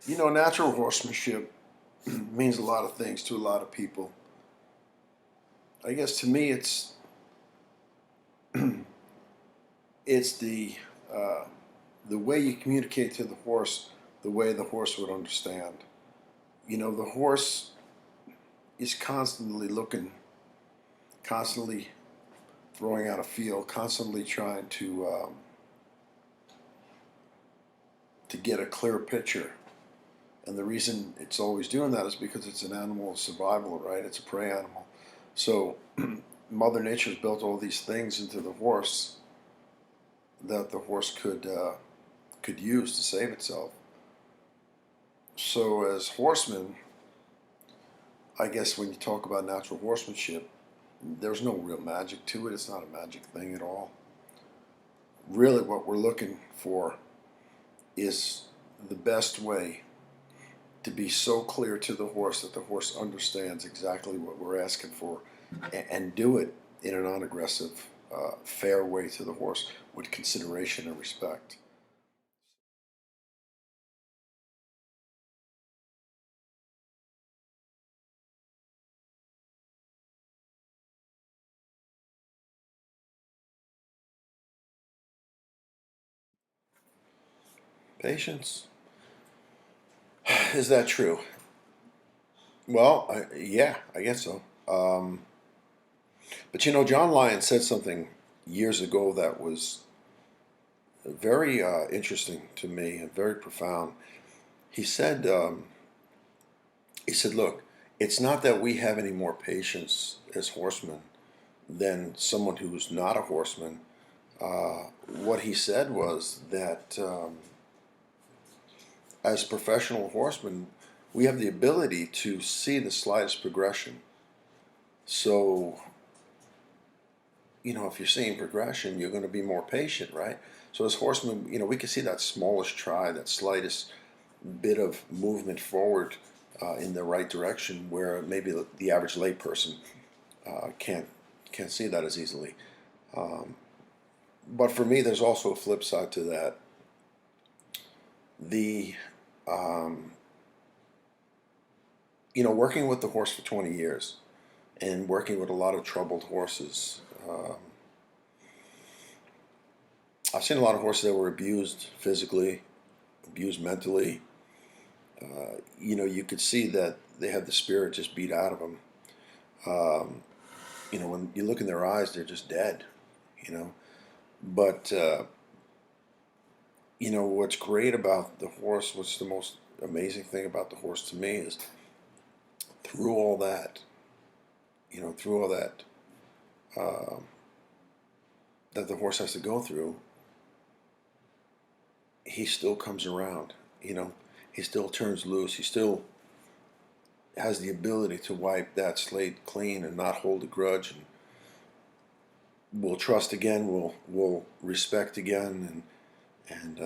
You know, natural horsemanship means a lot of things to a lot of people. I guess to me, it's uh, the way you communicate to the horse, the way the horse would understand. You know, the horse is constantly looking, constantly throwing out a field, constantly trying to get a clear picture. And the reason it's always doing that is because it's an animal of survival, right? It's a prey animal. So Mother Nature's built all these things into the horse that the horse could use to save itself. So as horsemen, I guess when you talk about natural horsemanship, there's no real magic to it. It's not a magic thing at all. Really, what we're looking for is the best way to be so clear to the horse that the horse understands exactly what we're asking for, and do it in a non-aggressive, fair way to the horse with consideration and respect. Patience. Is that true? Well, yeah, I guess so. But you know, John Lyon said something years ago that was very interesting to me and very profound. He said, "Look, it's not that we have any more patience as horsemen than someone who's not a horseman." What he said was that as professional horsemen, we have the ability to see the slightest progression. So, you know, if you're seeing progression, you're going to be more patient, right? So, as horsemen, you know, we can see that smallest try, that slightest bit of movement forward in the right direction, where maybe the average layperson uh, can't can't see that as easily. Um, but for me, there's also a flip side to that. The um, you know, working with the horse for 20 years and working with a lot of troubled horses. I've seen a lot of horses that were abused physically, abused mentally. You know, you could see that they had the spirit just beat out of them. Um, you know, when you look in their eyes, they're just dead. You know, but you know what's great about the horse? What's the most amazing thing about the horse to me is through all that, you know, through all that uh, that the horse has to go through, he still comes around. You know, he still turns loose. He still has the ability to wipe that slate clean and not hold a grudge, and will trust again. Will respect again, and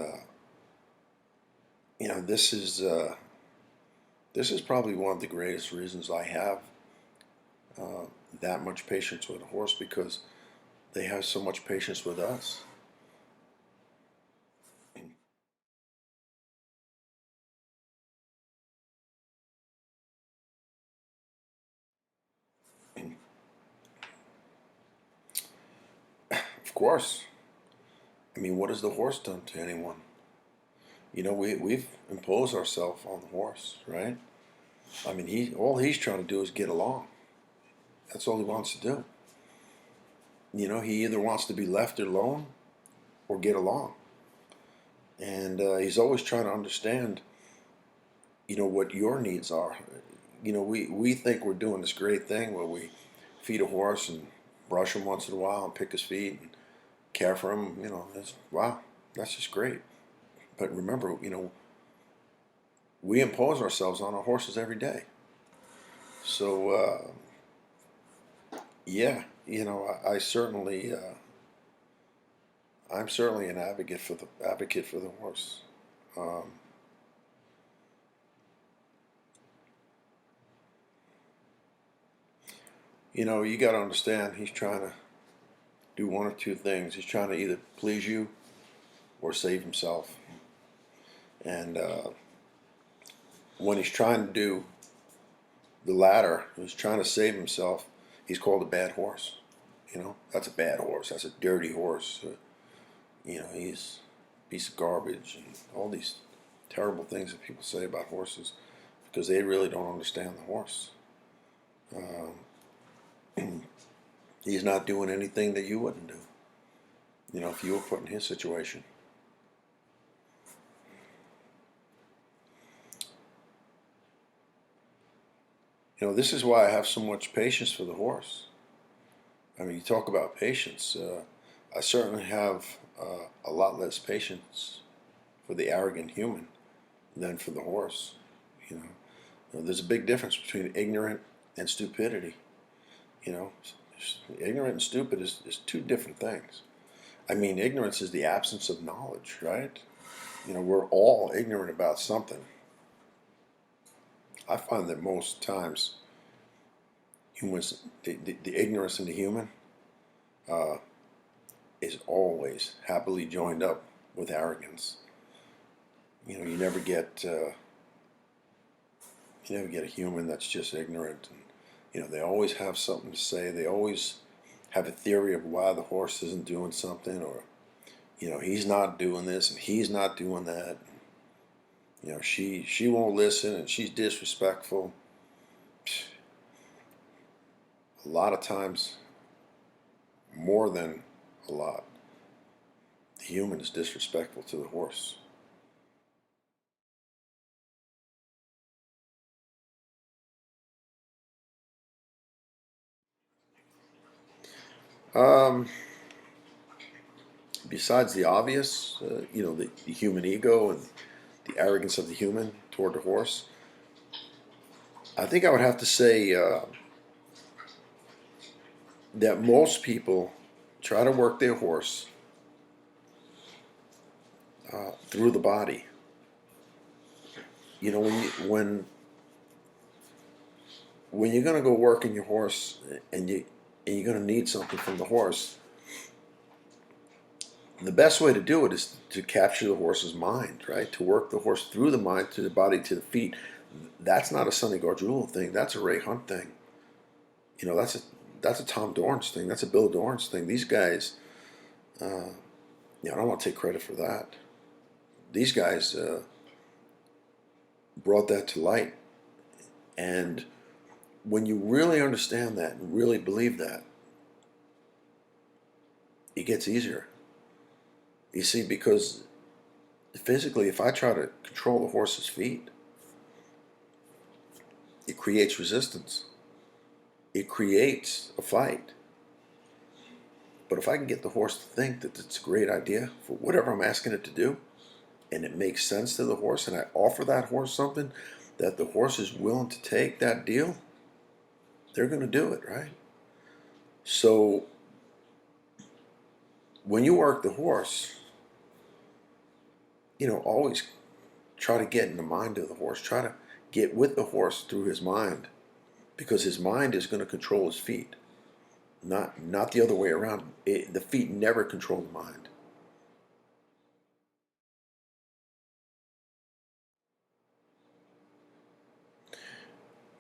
you know, this is probably one of the greatest reasons I have uh, that much patience with a horse, because they have so much patience with us. Of course, I mean, what has the horse done to anyone? You know, we've imposed ourselves on the horse, right? I mean, he all he's trying to do is get along. That's all he wants to do. You know, he either wants to be left alone or get along, and he's always trying to understand, you know, what your needs are. You know, we think we're doing this great thing where we feed a horse and brush him once in a while and pick his feet and care for him. You know, that's wow, that's just great. But remember, you know, we impose ourselves on our horses every day. So yeah, you know, I certainly, I'm certainly an advocate for the horse. Um, you know, you got to understand, he's trying to do one or two things. He's trying to either please you or save himself. And when he's trying to do the latter, he's trying to save himself, he's called a bad horse. That's a bad horse. That's a dirty horse. He's a piece of garbage and all these terrible things that people say about horses because they really don't understand the horse. He's not doing anything that you wouldn't do, if you were put in his situation. This is why I have so much patience for the horse. I mean, you talk about patience. I certainly have a lot less patience for the arrogant human than for the horse. You know, there's a big difference between ignorant and stupidity. You know, ignorant and stupid is two different things. I mean, ignorance is the absence of knowledge, right? We're all ignorant about something. I find that most times humans, the ignorance in the human uh, is always happily joined up with arrogance. You never get a human that's just ignorant, and they always have something to say. They always have a theory of why the horse isn't doing something, or he's not doing this and he's not doing that. She won't listen and she's disrespectful. A lot of times, more than a lot, the human is disrespectful to the horse. Um, Besides the obvious, the human ego and the arrogance of the human toward the horse, I think I would have to say that most people try to work their horse through the body. When you're going to go work in your horse and you're going to need something from the horse, the best way to do it is to capture the horse's mind, right? To work the horse through the mind to the body to the feet. That's not a Sonny Garguilo thing. That's a Ray Hunt thing. That's a Tom Dorrance thing. That's a Bill Dorrance thing. These guys, I don't want to take credit for that. These guys brought that to light, and when you really understand that and really believe that, it gets easier. You see, because physically, if I try to control the horse's feet, it creates resistance. It creates a fight. But if I can get the horse to think that it's a great idea for whatever I'm asking it to do, and it makes sense to the horse, and I offer that horse something that the horse is willing to take that deal, they're going to do it, right? So when you work the horse, always try to get in the mind of the horse. Try to get with the horse through his mind, because his mind is going to control his feet, not the other way around. The feet never control the mind.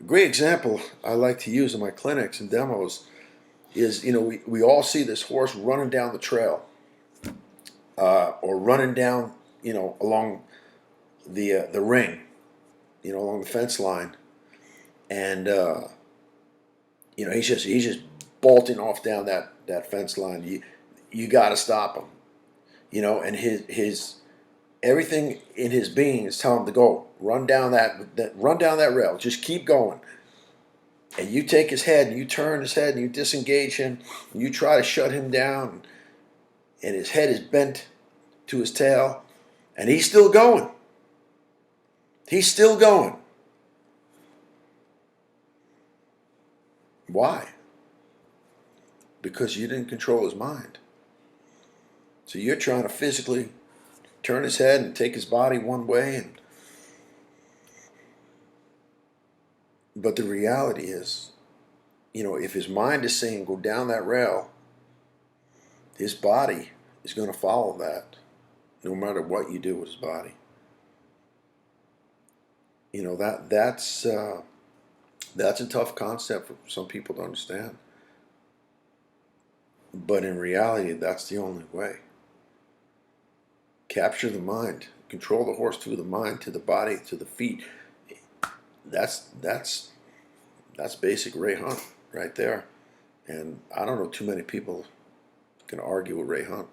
A great example I like to use in my clinics and demos is, we all see this horse running down the trail, or running down, along the ring, along the fence line, and he's just bolting off down that fence line. You got to stop him, and his everything in his being is telling him to go run down that rail, just keep going. And you take his head and you turn his head and you disengage him and you try to shut him down, and his head is bent to his tail, and he's still going. He's still going. Why? Because you didn't control his mind. So you're trying to physically turn his head and take his body one way, but the reality is, if his mind is saying go down that rail, his body is going to follow that, no matter what you do with his body. You know, that's a tough concept for some people to understand. But in reality, that's the only way. Capture the mind, control the horse through the mind, to the body, to the feet. That's that's that's basic Ray Hunt right there. And I don't know too many people can argue with Ray Hunt.